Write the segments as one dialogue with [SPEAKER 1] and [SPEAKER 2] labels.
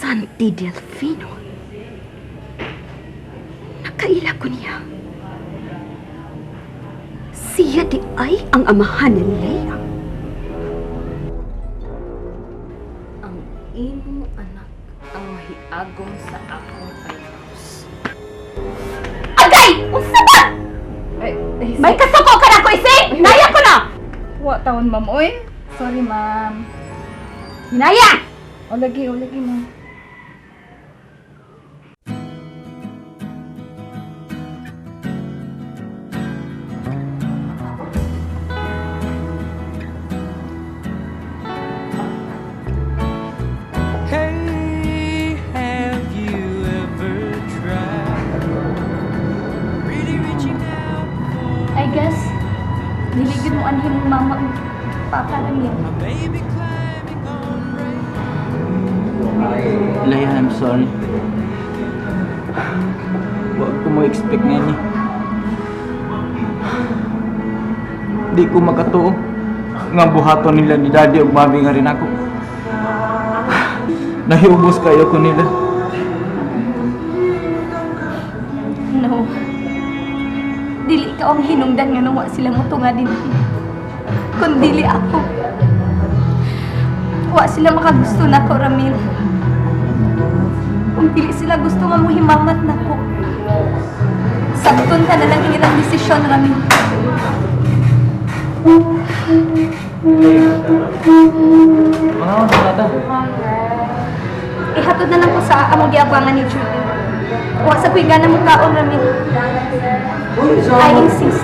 [SPEAKER 1] Santi Delfino. Nakaila ko niya. Siya di ay ang amahan ni Leia.
[SPEAKER 2] Ang imong anak ang mahiagom sa akong payos.
[SPEAKER 1] Agay! Unsa ba? May kasuko ka na ko isip! Naya ko na!
[SPEAKER 2] Wa taon, ma'am. Oy, sorry, ma'am.
[SPEAKER 1] Hinaya!
[SPEAKER 2] O lagi, ma'am.
[SPEAKER 3] Hey, have you ever tried really reaching out for
[SPEAKER 2] I guess, niligid mo anhin mong mama ang papa namin.
[SPEAKER 3] a maybe climbing on rain?
[SPEAKER 4] Leia, I'm sorry. Huwag ko mo expect nga ni. Di ko makatuo nga buhaton nila ni Daddy ug Mami nga rin ako. Nahiubos kayo ko nila.
[SPEAKER 2] No. Dili ka ang hinungdan nga nawa sila mo tunga din. Kung dili ako. Wa sila makagusto na ko, Ramil. Kung dili sila gusto nga mo himamat na ko. Sabton ka na lang ilang desisyon, Ramil.
[SPEAKER 4] Mga ano ta?
[SPEAKER 2] Ihatod na lang ko sa among giabangan ni Judy. Wa sa kuy gana mo kaon, Ramil. I insist.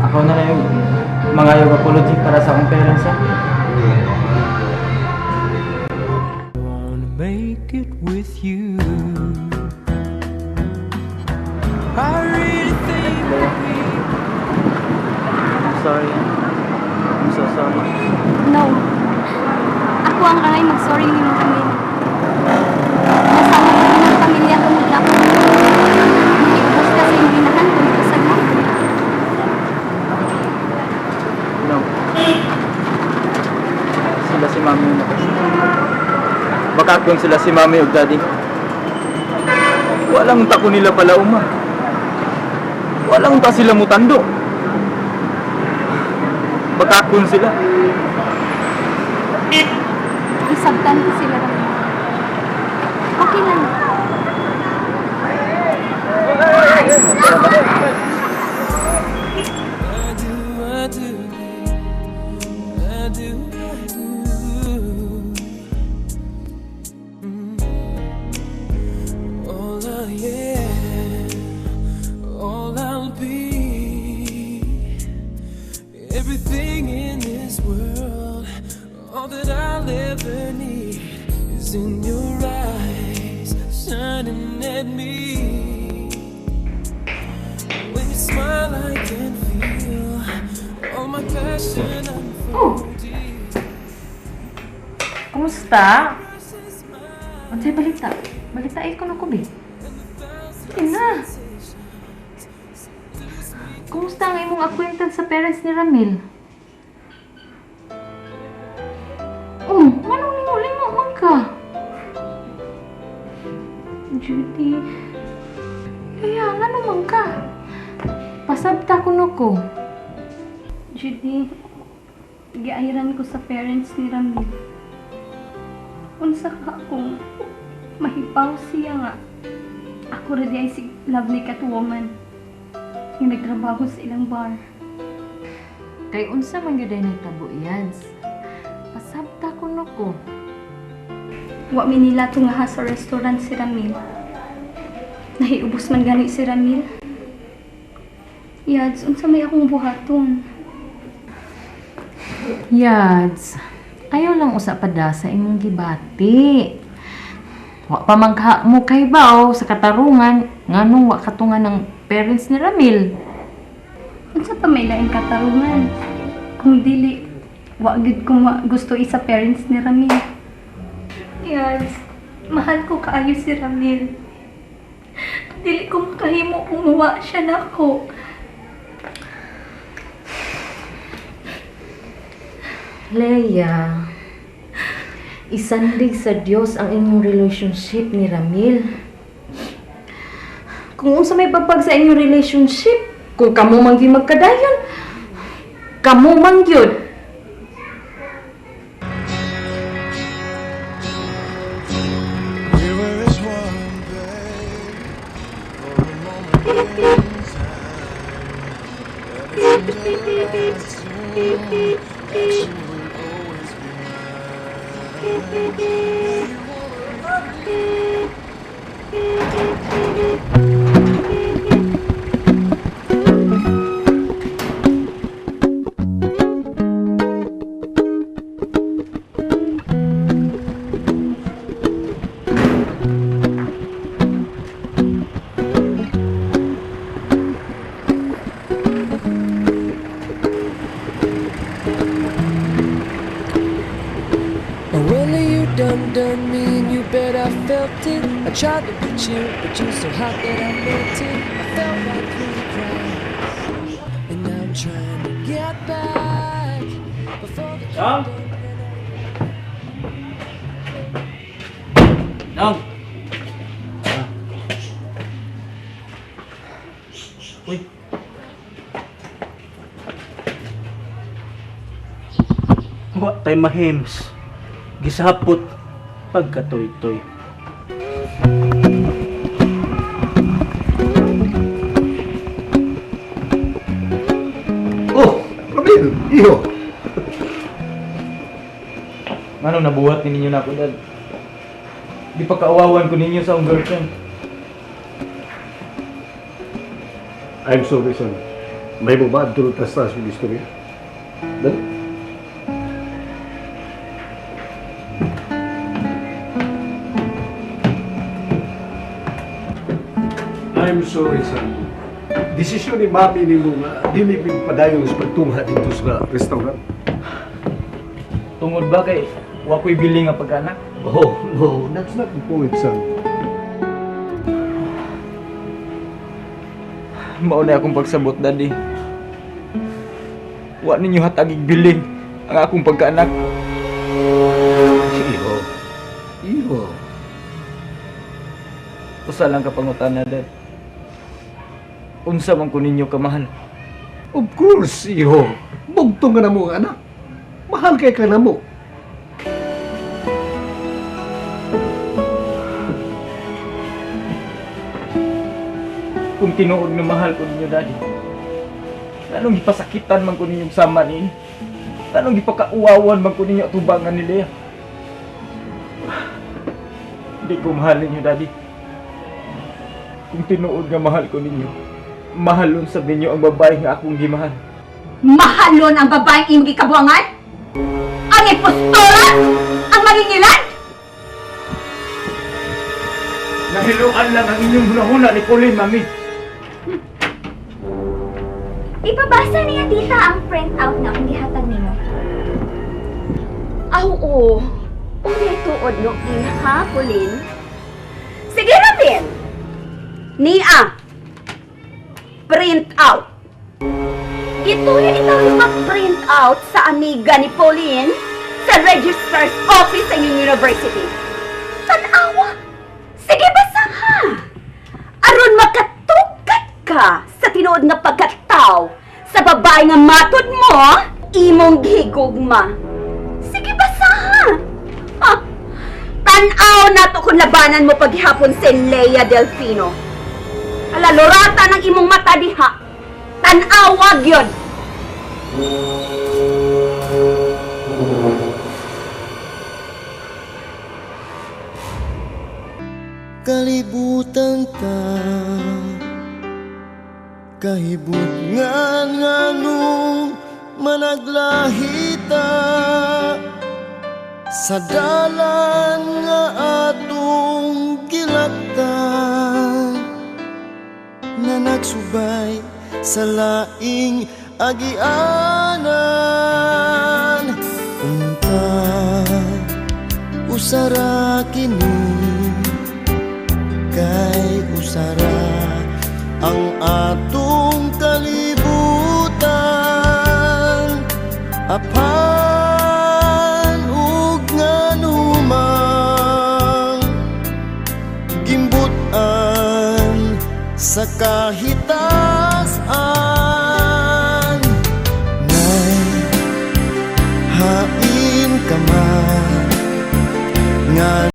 [SPEAKER 4] Ako na lang yung mga yung apology para sa akong parents, ha?
[SPEAKER 3] Wanna make it with you. I really think that we
[SPEAKER 4] I'm sorry. I'm so sorry.
[SPEAKER 2] No. Ako ang angay mag-sorry ni mo, Ramil. Nasama ko rin ang pamilya ko mula. Iubos ka sa iyong ginahan kung kasag mo.
[SPEAKER 4] No. Sila si Mami yung nakasya. Baka kung sila si Mami o Daddy. Walang tako nila pala uma. Walang ta sila mutando. Baka kung sila.
[SPEAKER 2] Isabtan ko sila, Ramil. Okay lang.
[SPEAKER 3] I do. All I am, all I'll be, everything in this world, all that I'll ever need is in your eyes, shining at me. When you smile, I can feel all my passion unfolding.
[SPEAKER 5] Kumusta? Unsay balita? Balita ay ko na ko, be. Sige na. Kumusta ang imong acquaintance sa parents ni Ramil? Anong lingo-lingo man ka? Judy. Kaya, ano man ka? Pasabta ko na ko.
[SPEAKER 2] Judy, giairan ko sa parents ni Ramil. Unsa ka akong mahipaw siya nga. Ako rin ay si lovely Catwoman. Yung nagtrabaho sa ilang bar.
[SPEAKER 5] Kay unsa man gyud ay nagtabo Yads. Pasabta ko na ko.
[SPEAKER 2] Wa mi nila tunga sa restaurant si Ramil. Nahiubos man gani si Ramil. Yads, unsa may akong buhaton?
[SPEAKER 5] Yads, ayaw lang usa pada sa imong gibati. Wa pa magha mo kay bao sa katarungan nganong wa katungan ng parents ni Ramil.
[SPEAKER 2] Unsa pa may laing katarungan? Kung dili, wa gid ko gusto isa parents ni Ramil. Yads, mahal ko kaayo si Ramil. Dili ko makahimo umuwa siya nako.
[SPEAKER 5] Leia, isandig sa Dios ang inyong relationship ni Ramil. Kung unsa may babag sa inyong relationship, kung kamo man gyud magkadayon, kamo man gyud.
[SPEAKER 3] We were as one, babe, for a moment in time. And it's under that you will always be When you done me and you bet I felt it. I tried to put you, but you so hot that I melted. I felt right through the cracks, and now I'm trying to get back before the
[SPEAKER 4] Dong? Dong! Uy!
[SPEAKER 6] Wa tay mahims. Gisapot pagkatoy-toy.
[SPEAKER 7] Oh, Ramil, iho.
[SPEAKER 4] Manong nabuhat ni ninyo na ako, Dad? Di pa kaawawan ko ninyo sa akong girlfriend.
[SPEAKER 7] I'm sorry, son. May bubad tulad tastas yung istorya. Dan? I'm sorry, son. Desisyon ni Mami ni mo nga dilipin padayon sa pagtungha dito sa restaurant.
[SPEAKER 4] Tungod ba kay wako'y bili nga pag-anak?
[SPEAKER 7] Oh, no, that's not the point, son.
[SPEAKER 4] Mao na akong pagsabot, Daddy. Wa ninyo hatagig biling ang akong pagkaanak.
[SPEAKER 7] Iho. Iho.
[SPEAKER 4] Usa lang kapangutan na, Dad. Unsa man ko ninyo kamahal?
[SPEAKER 7] Of course, iho. Bugtong ka na mo, anak. Mahal kay ka na mo.
[SPEAKER 4] Kung tinuod na mahal ko ninyo, Daddy, anong gipasakitan man ko ninyong sama ni? Anong gipakauwawan man ko ninyo at tubangan ni Lea? Hindi ko mahal ninyo, Daddy. Kung tinuod nga mahal ko ninyo, mahalon sa ninyo ang babae nga akong gimahal.
[SPEAKER 1] Mahalon ang babaeng imong gikabuangan? Ang impostora? Ang mangingilan?
[SPEAKER 4] Nahiluan lang ang inyong hunahuna ni Colin, Mami.
[SPEAKER 2] Ipabasa niya tita ang printout na akong gihatag nimo.
[SPEAKER 1] Oo. Unya tuod no ha, Pauline. Sige, Ramil. Nia. Print out. Ito yan itaw yung mag-print out sa amiga ni Pauline sa registrar's office sa inyong university. Tanawa. Sige, basa ha. Aron makatukat ka sa tinuod nga pagkataw sa babae nga matod mo, imong gihigugma. Sige, basa ha. Ha? Tanaw na to kung labanan mo paghihapon si Lea Delfino. Alalurata ng imong mata diha. Tanawa gyud.
[SPEAKER 3] Kalibutan ta, kahibungan nga nung managlahita sa dalan nga atong gilaktan na nagsubay sa laing agianan. Unta usara kini kay usara ang atong kalibutan. Apa
[SPEAKER 8] sa kahitasan. Nay, hain ka man nga